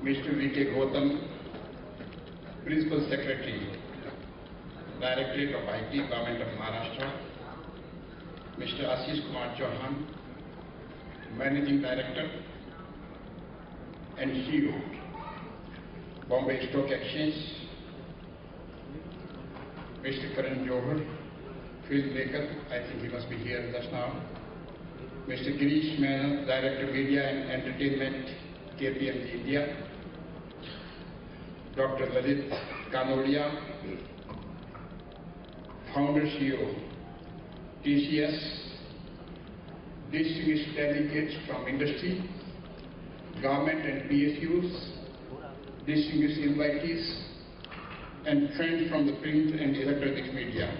Mr. V.K. Gautam, Principal Secretary, Directorate of IT, Government of Maharashtra, Mr. Ashish Kumar Johar, Managing Director and CEO, Bombay Stock Exchange, Mr. Karan, Johar, filmmaker, I think he must be here just now, Mr. Girish Menon, Director Media and Entertainment, KPMG India, Dr. Lalit Kanodia, Founder CEO, TCS, distinguished delegates from industry, government and PSUs, distinguished invitees, and friends from the print and electronic media.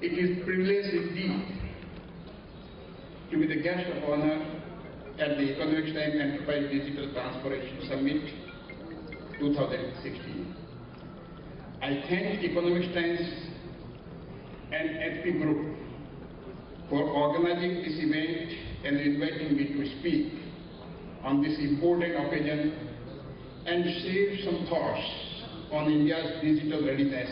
It is a privilege indeed to be the guest of honor at the Economic Times Enterprise Digital Transformation Summit 2016. I thank Economic Times and HP Group for organizing this event and inviting me to speak on this important occasion and share some thoughts on India's digital readiness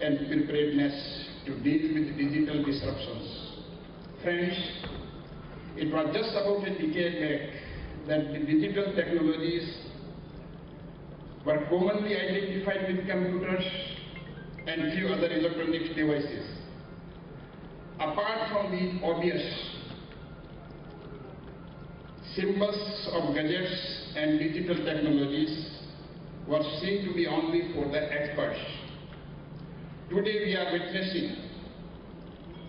and preparedness to deal with digital disruptions. Friends, it was just about a decade back that the digital technologies were commonly identified with computers and few other electronic devices. Apart from the obvious symbols of gadgets and digital technologies were seen to be only for the experts. Today we are witnessing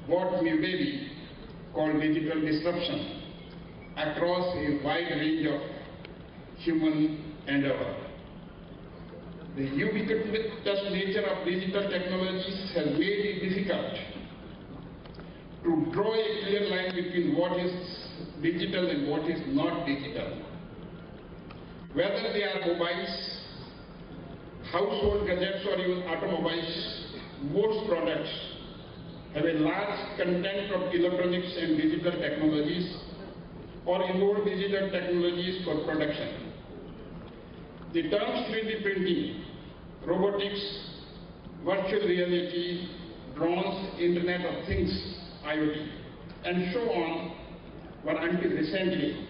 what may be called digital disruption across a wide range of human endeavor. The ubiquitous nature of digital technologies has made it difficult to draw a clear line between what is digital and what is not digital. Whether they are mobiles, household gadgets or even automobiles, most products have a large content of electronics and digital technologies or involve digital technologies for production. The terms 3D printing, robotics, virtual reality, drones, Internet of Things, IoT, and so on were until recently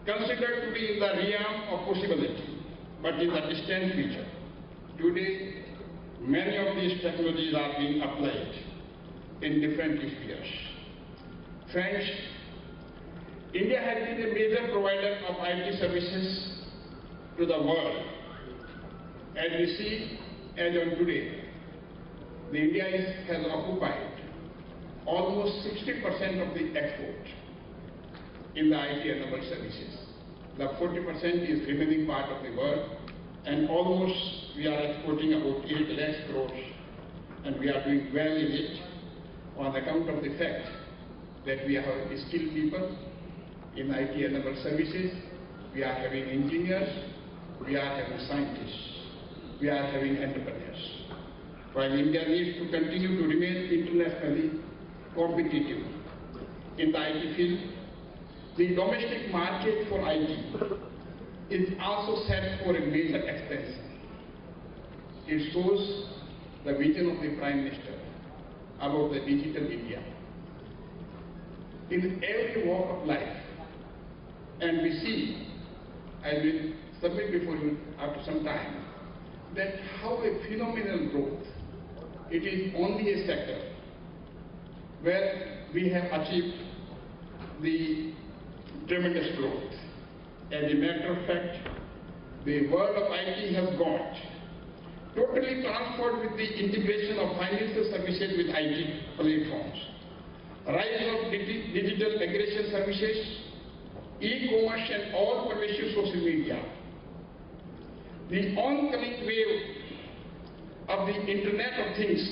considered to be in the realm of possibility, but in the distant future. Today, many of these technologies are being applied in different spheres. Friends, India has been a major provider of IT services to the world. As we see, as on today, India has occupied almost 60% of the export in the IT-enabled services. The 40% is remaining part of the world, and almost we are exporting about 8 lakh crores, and we are doing well in it on account of the fact that we have skilled people in IT-enabled services, we are having engineers, we are having scientists, we are having entrepreneurs. While India needs to continue to remain internationally competitive in the IT field, the domestic market for IT is also set for a major expansion. It shows the vision of the Prime Minister about the digital India. In every walk of life, and we see, I will submit before you after some time, that how a phenomenal growth. It is only a sector where we have achieved the tremendous growth. As a matter of fact, the world of IT has got totally transformed with the integration of financial services with IT platforms, rise of digital aggregation services, e-commerce and all pervasive social media. The oncoming wave of the Internet of Things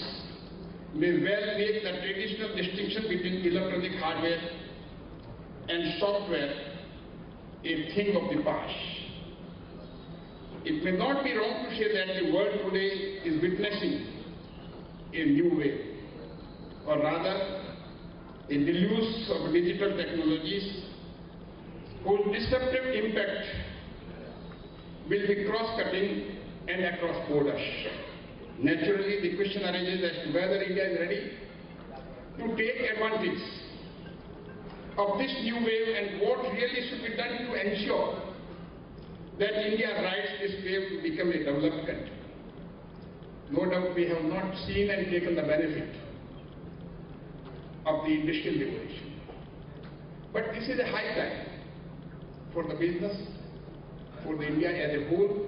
may well make the traditional distinction between electronic hardware and software a thing of the past. It may not be wrong to say that the world today is witnessing a new wave, or rather a deluge of digital technologies whose disruptive impact will be cross-cutting and across borders. Naturally, the question arises as to whether India is ready to take advantage of this new wave and what really should be done to ensure that India rides this wave to become a developed country. No doubt we have not seen and taken the benefit of the industrial revolution. But this is a high time for the business, for the India as a whole.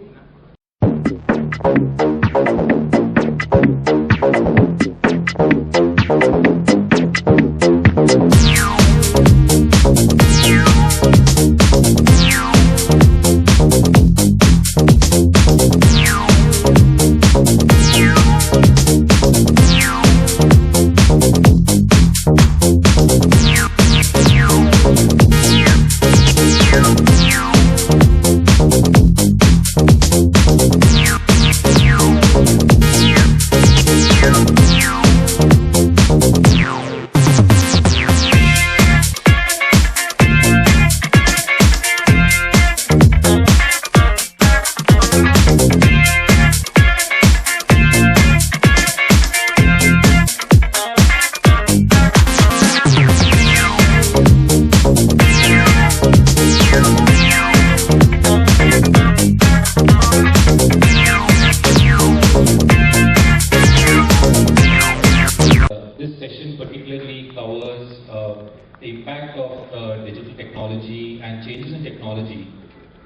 The impact of digital technology and changes in technology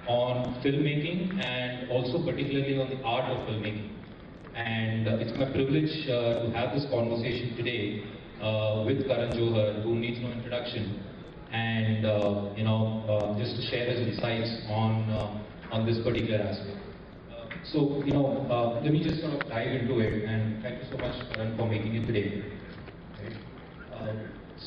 on filmmaking and also particularly on the art of filmmaking. And it's my privilege to have this conversation today with Karan Johar, who needs no introduction, and just to share his insights on this particular aspect. Let me just sort of dive into it, and thank you so much, Karan, for making it today.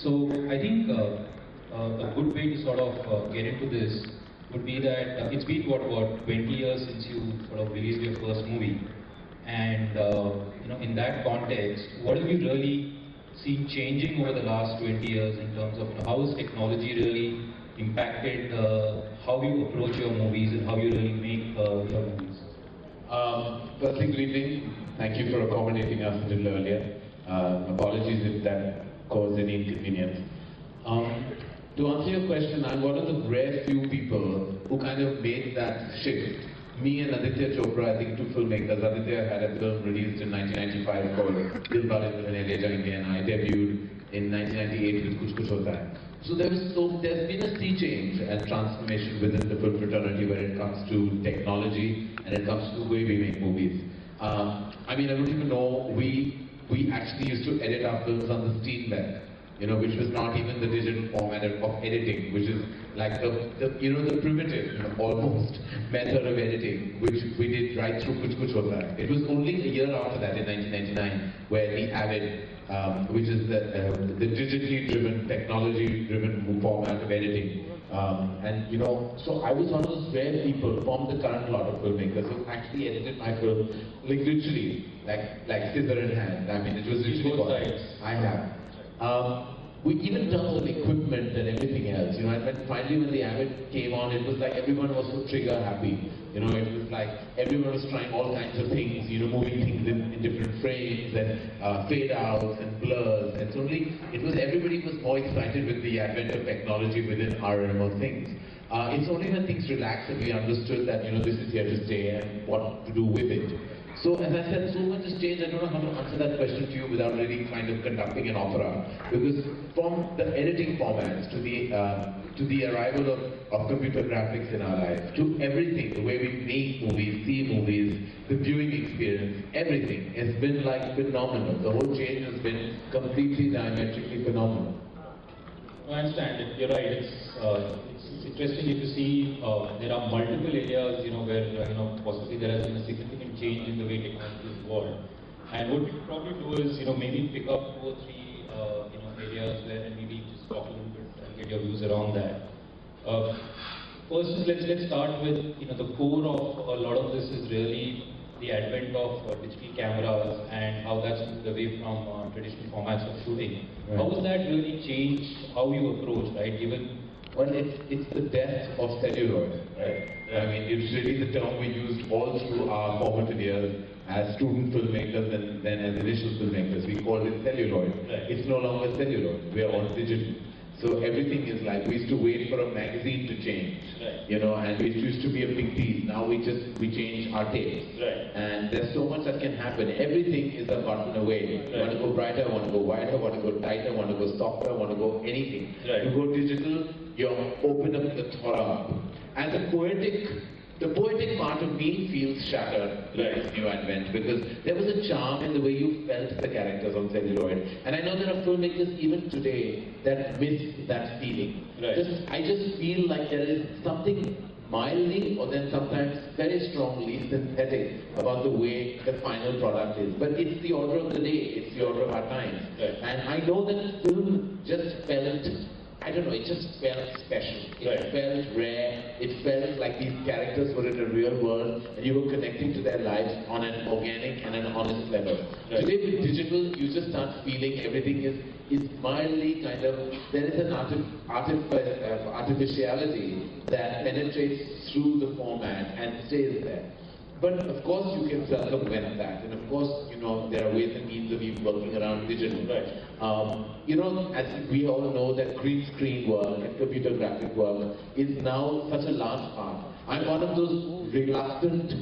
I think a good way to sort of get into this would be that it's been what 20 years since you sort of released your first movie, and in that context, what have you really seen changing over the last 20 years in terms of how has technology really impacted how you approach your movies and how you really make your movies? Firstly, good evening. Thank you for accommodating us a little earlier. Apologies if that caused any inconvenience. To answer your question, I'm one of the rare few people who kind of made that shift. Me and Aditya Chopra, I think two filmmakers. Aditya had a film released in 1995 called Dil Bale Dulhaniya Le Jayenge, and I debuted in 1998 with Kuch Kuch Hota Hai. So there's been a sea change and transformation within the film fraternity when it comes to technology and it comes to the way we make movies. I don't even know, we actually used to edit our films on the steam bed, which was not even the digital format of editing, which is like the primitive, almost method of editing, which we did right through Kuch Kuch Hota Hai. It was only a year after that, in 1999, where the Avid, which is the digitally driven, technology-driven format of editing. So I was one of those rare people from the current lot of filmmakers who actually edited my film, like literally, like scissor in hand. It was literally both sides. I have. Even in terms of equipment and everything else, and when finally when the Avid came on, it was like everyone was so trigger happy. It was like everyone was trying all kinds of things, moving things in different frames and fade outs and blurs, and suddenly everybody was more excited with the advent of technology within our realm of things. It's only when things relaxed that we understood that this is here to stay and what to do with it. So as I said, so much has changed. I don't know how to answer that question to you without really kind of conducting an opera, because from the editing formats to the arrival of computer graphics in our life, to everything, the way we make movies, see movies, the viewing experience, everything has been like phenomenal. The whole change has been completely diametrically phenomenal. I understand it. You're right. It's interesting if you see there are multiple areas where possibly there has been a significant change in the way technology is evolved. And what we could probably do is maybe pick up 2 or 3 areas where, and maybe just talk a little bit and get your views around that. First is let's start with the core of a lot of this is really the advent of digital cameras and how that's moved away from traditional formats of shooting. Right. How has that really changed how you approach, right? Given Well, it's the death of celluloid, right? I mean, it's really the term we used all through our formative years as student filmmakers and then as initial filmmakers. We called it celluloid. Right. It's no longer celluloid. We are all digital. So everything is like, we used to wait for a magazine to change, Right. you know, and it used to be a big deal. Now we change our tapes. Right. And there's so much that can happen. Everything is a button away. You want to go brighter, want to go wider, want to go tighter, want to go softer, want to go anything. Right. You go digital, you open up the Torah. And the poetic part of me feels shattered with this new advent, because there was a charm in the way you felt the characters on celluloid. And I know there are filmmakers even today that miss that feeling. Right. I just feel like there is something mildly or then sometimes very strongly synthetic about the way the final product is. But it's the order of the day, it's the order of our times. Right. And I know that film just felt, I don't know, it just felt special. It felt rare. It felt like these characters were in a real world and you were connecting to their lives on an organic and an honest level. Right. Today with digital, you just start feeling everything is mildly kind of, there is an artificiality that penetrates through the format and stays there. But of course you can circumvent that, and of course, you know, there are ways and means of you working around digital. Right. You know, as we all know that green screen work and computer graphic work is now such a large part. I'm one of those reluctant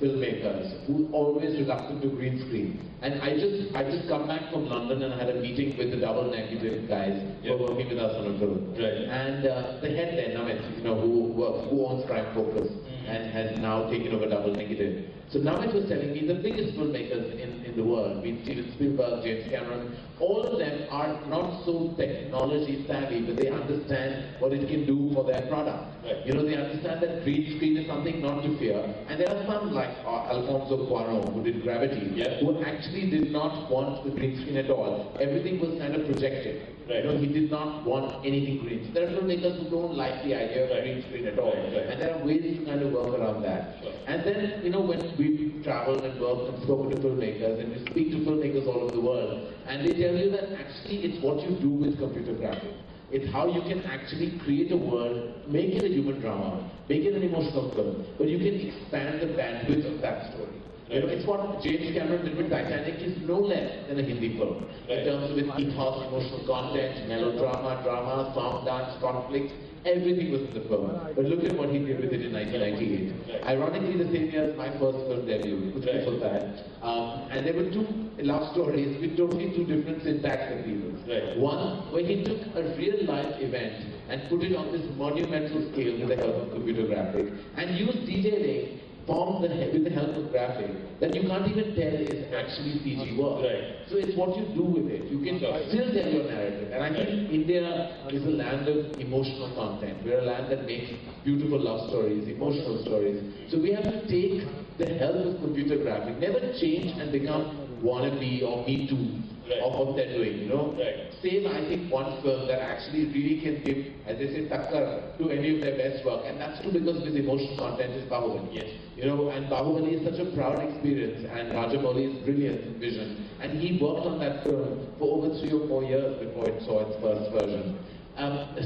filmmakers who always reluctant to green screen. And I just come back from London and I had a meeting with the double negative guys who are working with us on a film. Right. And the head there, Namit, you know, who owns Crime Focus and has now taken over double negative. So Namit was telling me the biggest filmmakers in the world, be it Steven Spielberg, James Cameron, all of them are not so technology savvy, but they understand what it can do for their product. Right. You know, they understand that green screen is something not to fear. And there are some like Alfonso Cuarón, who did Gravity, who actually did not want the green screen at all. Everything was kind of projected. Right. You know, he did not want anything green. So there are filmmakers who don't like the idea of green screen at all. And there are ways to kind of work around that. And then, you know, when we traveled and worked and spoken to filmmakers, and we speak to filmmakers all over the world, and they tell you that actually it's what you do with computer graphics. It's how you can actually create a world, make it a human drama, make it an emotional film, but you can expand the bandwidth of that story. You know, it's what James Cameron did with Titanic is no less than a Hindi film. In terms of its ethos, emotional content, melodrama, drama, song, dance, conflict, everything was in the film. But look at what he did with it in 1998. Ironically, the same year as my first film debut, which was that. And there were two love stories with totally two different syntax and reasons. One, where he took a real life event and put it on this monumental scale with the help of computer graphics and used detailing with the help of graphics that you can't even tell is actually CG work. So it's what you do with it. You can still tell your narrative. And I think India is a land of emotional content. We're a land that makes beautiful love stories, emotional stories. So we have to take the help of computer graphics, never change and become wannabe or me too of what they're doing, you know. Save, I think, one film that actually really can give, as they say, takkar to any of their best work, and that's true because this emotional content is Bahubali. You know, and Bahubali is such a proud experience, and Rajamouli is brilliant in vision, and he worked on that film for over 3 or 4 years before it saw its first version.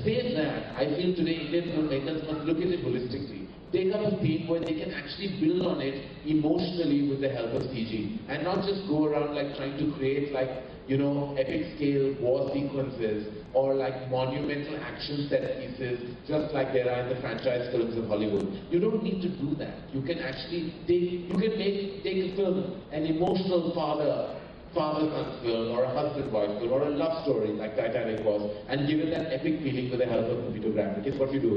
Saying that, I feel today Indian filmmakers must look at it holistically. Take up a theme where they can actually build on it emotionally with the help of CG, and not just go around like trying to create like, you know, epic scale war sequences or like monumental action set pieces just like there are in the franchise films of Hollywood. You don't need to do that. You can actually take a film, an emotional father-son film, or a husband-wife film, or a love story like Titanic was, and give it that epic feeling with the help of computer graphics. It's what you do.